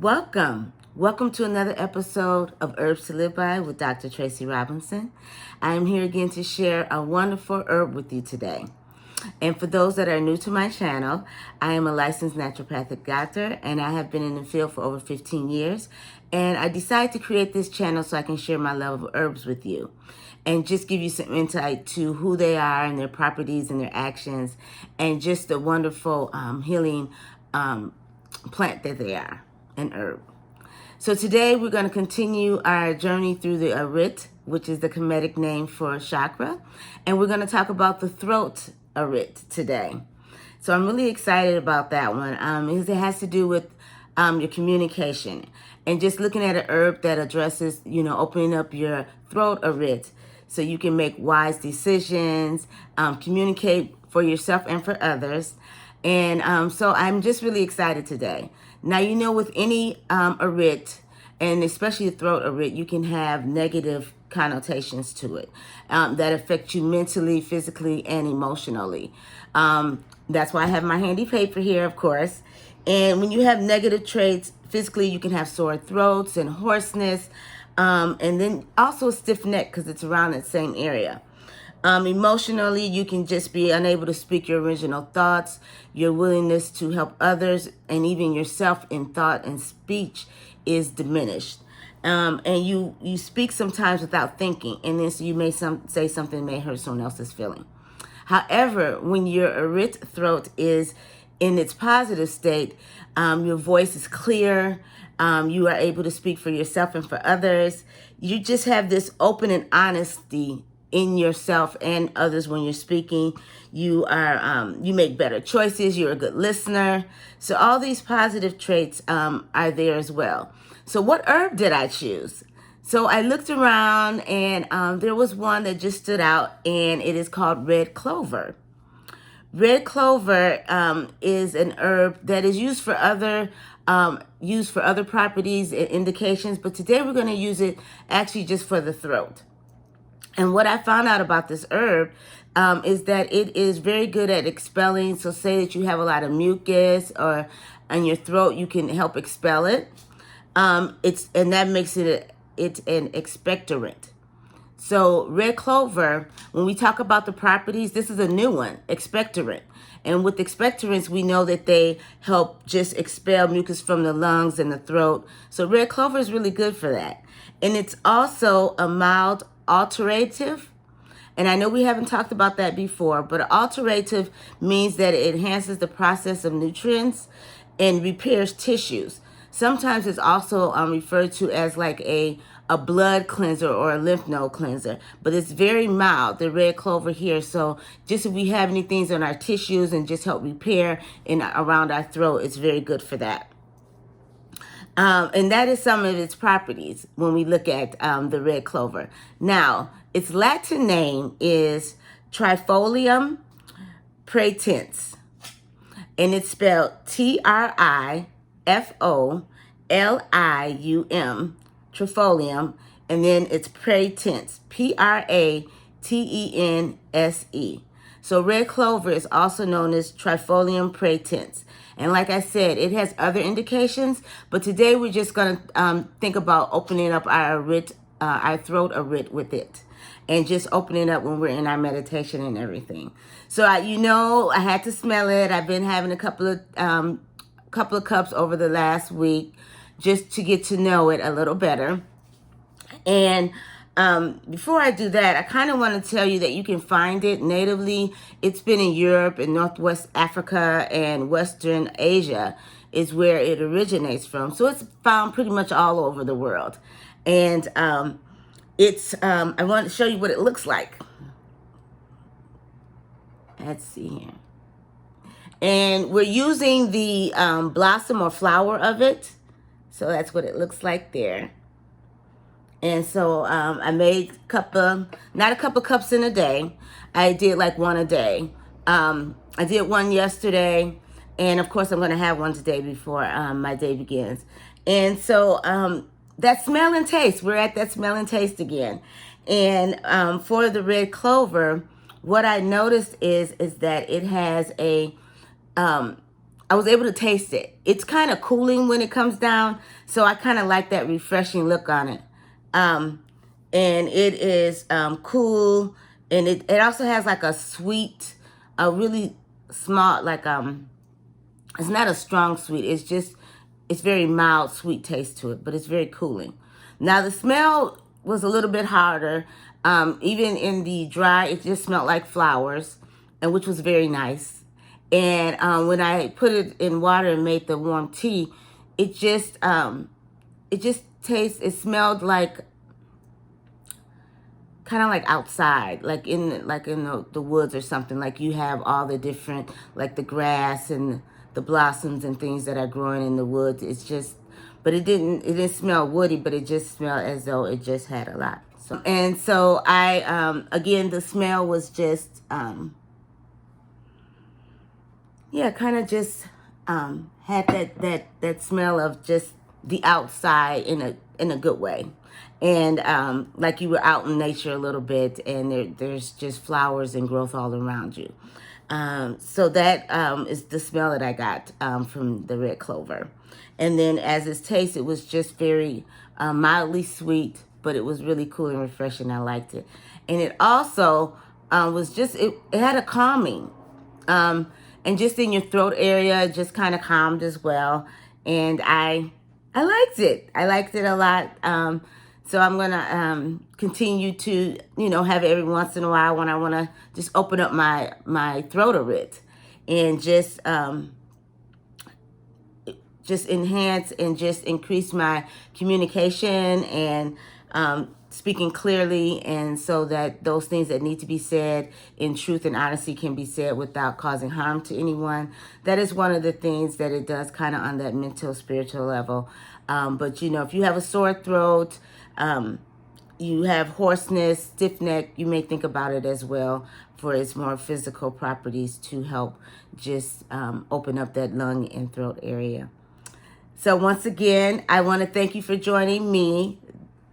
Welcome. Welcome to another episode of Herbs to Live By with Dr. Tracy Robinson. I am here again to share a wonderful herb with you today. And for those that are new to my channel, I am a licensed naturopathic doctor and I have been in the field for over 15 years. And I decided to create this channel so I can share my love of herbs with you and just give you some insight to who they are and their properties and their actions and just the wonderful healing plant that they are, an herb. So today we're going to continue our journey through the arit, which is the Kemetic name for chakra, and we're going to talk about the throat arit today. So I'm really excited about that one because it has to do with your communication and just looking at an herb that addresses, opening up your throat arit so you can make wise decisions, communicate for yourself and for others. And so I'm just really excited today. Now, with any arit, and especially the throat arit, you can have negative connotations to it that affect you mentally, physically, and emotionally. That's why I have my handy paper here, of course. And when you have negative traits, physically, you can have sore throats and hoarseness, and then also stiff neck because it's around that same area. Emotionally, you can just be unable to speak your original thoughts. Your willingness to help others and even yourself in thought and speech is diminished. And you speak sometimes without thinking, and then so you may say something that may hurt someone else's feeling. However, when your arit throat is in its positive state, your voice is clear. You are able to speak for yourself and for others. You just have this open and honesty in yourself and others when you're speaking. You make better choices. You're a good listener. So all these positive traits are there as well. So what herb did I choose? So I looked around and there was one that just stood out, and it is called red clover. Red clover is an herb that is used for other properties and indications, but today we're going to use it actually just for the throat. And what I found out about this herb is that it is very good at expelling. So say that you have a lot of mucus or in your throat, you can help expel it. And that makes it an expectorant. So red clover, when we talk about the properties, this is a new one, expectorant. And with expectorants, we know that they help just expel mucus from the lungs and the throat. So red clover is really good for that. And it's also a mild alterative. And I know we haven't talked about that before, but alterative means that it enhances the process of nutrients and repairs tissues. Sometimes it's also referred to as like a blood cleanser or a lymph node cleanser, but it's very mild, the red clover here. So just if we have any things on our tissues and just help repair around our throat, it's very good for that. And that is some of its properties when we look at the red clover. Now, its Latin name is Trifolium pratense, and it's spelled Trifolium, Trifolium, and then it's pratense, Pratense. So red clover is also known as Trifolium pratense. And like I said, it has other indications, but today we're just going to think about opening up our throat arit with it, and just opening up when we're in our meditation and everything. So I had to smell it. I've been having a couple of cups over the last week just to get to know it a little better. And before I do that, I kind of want to tell you that you can find it natively. It's been in Europe and Northwest Africa and Western Asia is where it originates from. So it's found pretty much all over the world. And I want to show you what it looks like. Let's see here. And we're using the blossom or flower of it. So that's what it looks like there. And so I made not a couple cups in a day. I did like one a day. I did one yesterday. And of course, I'm going to have one today before my day begins. And so that smell and taste, we're at that smell and taste again. And for the red clover, what I noticed is that it has a I was able to taste it. It's kind of cooling when it comes down, so I kind of like that refreshing look on it. And it is cool, and it also has like a sweet, a really small, like it's not a strong sweet. It's very mild sweet taste to it, but it's very cooling. Now the smell was a little bit harder. Even in the dry, it just smelled like flowers, and which was very nice. And when I put it in water and made the warm tea, it just it smelled like kind of like outside, like in the woods or something. Like you have all the different, like the grass and the blossoms and things that are growing in the woods. It's just, but it didn't smell woody, but it just smelled as though it just had a lot. So I again, the smell was just yeah, kind of just had that smell of just the outside in a good way. And like you were out in nature a little bit, and there's just flowers and growth all around you. So that is the smell that I got from the red clover. And then as its taste, it was just very mildly sweet, but it was really cool and refreshing. I liked it. And it also was just, it had a calming. And just in your throat area, just kind of calmed as well. And I liked it. I liked it a lot. So I'm going to continue to, have it every once in a while when I want to just open up my throat a bit and just enhance and just increase my communication and speaking clearly, and so that those things that need to be said in truth and honesty can be said without causing harm to anyone. That is one of the things that it does kind of on that mental, spiritual level. But, if you have a sore throat, you have hoarseness, stiff neck, you may think about it as well for its more physical properties to help just open up that lung and throat area. So once again, I want to thank you for joining me.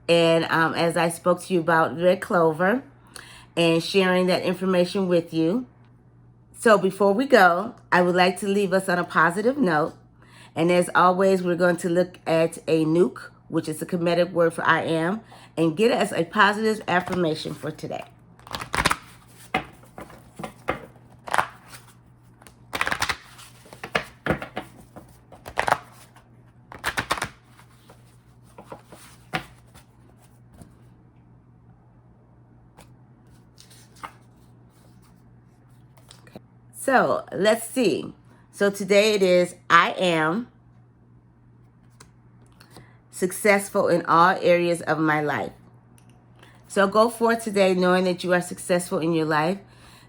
And as I spoke to you about red clover and sharing that information with you. So before we go, I would like to leave us on a positive note. And as always, we're going to look at a nuke, which is a Kemetic word for I am, and get us a positive affirmation for today. So let's see. So today it is, I am successful in all areas of my life. So go forth today knowing that you are successful in your life,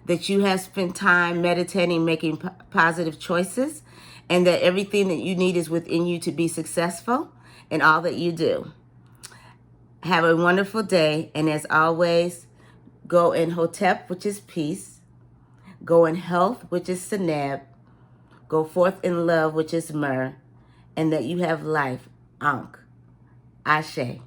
that you have spent time meditating, making positive choices, and that everything that you need is within you to be successful in all that you do. Have a wonderful day, and as always, go in Hotep, which is peace. Go in health, which is Seneb. Go forth in love, which is Myrrh. And that you have life, Ankh. Ashe.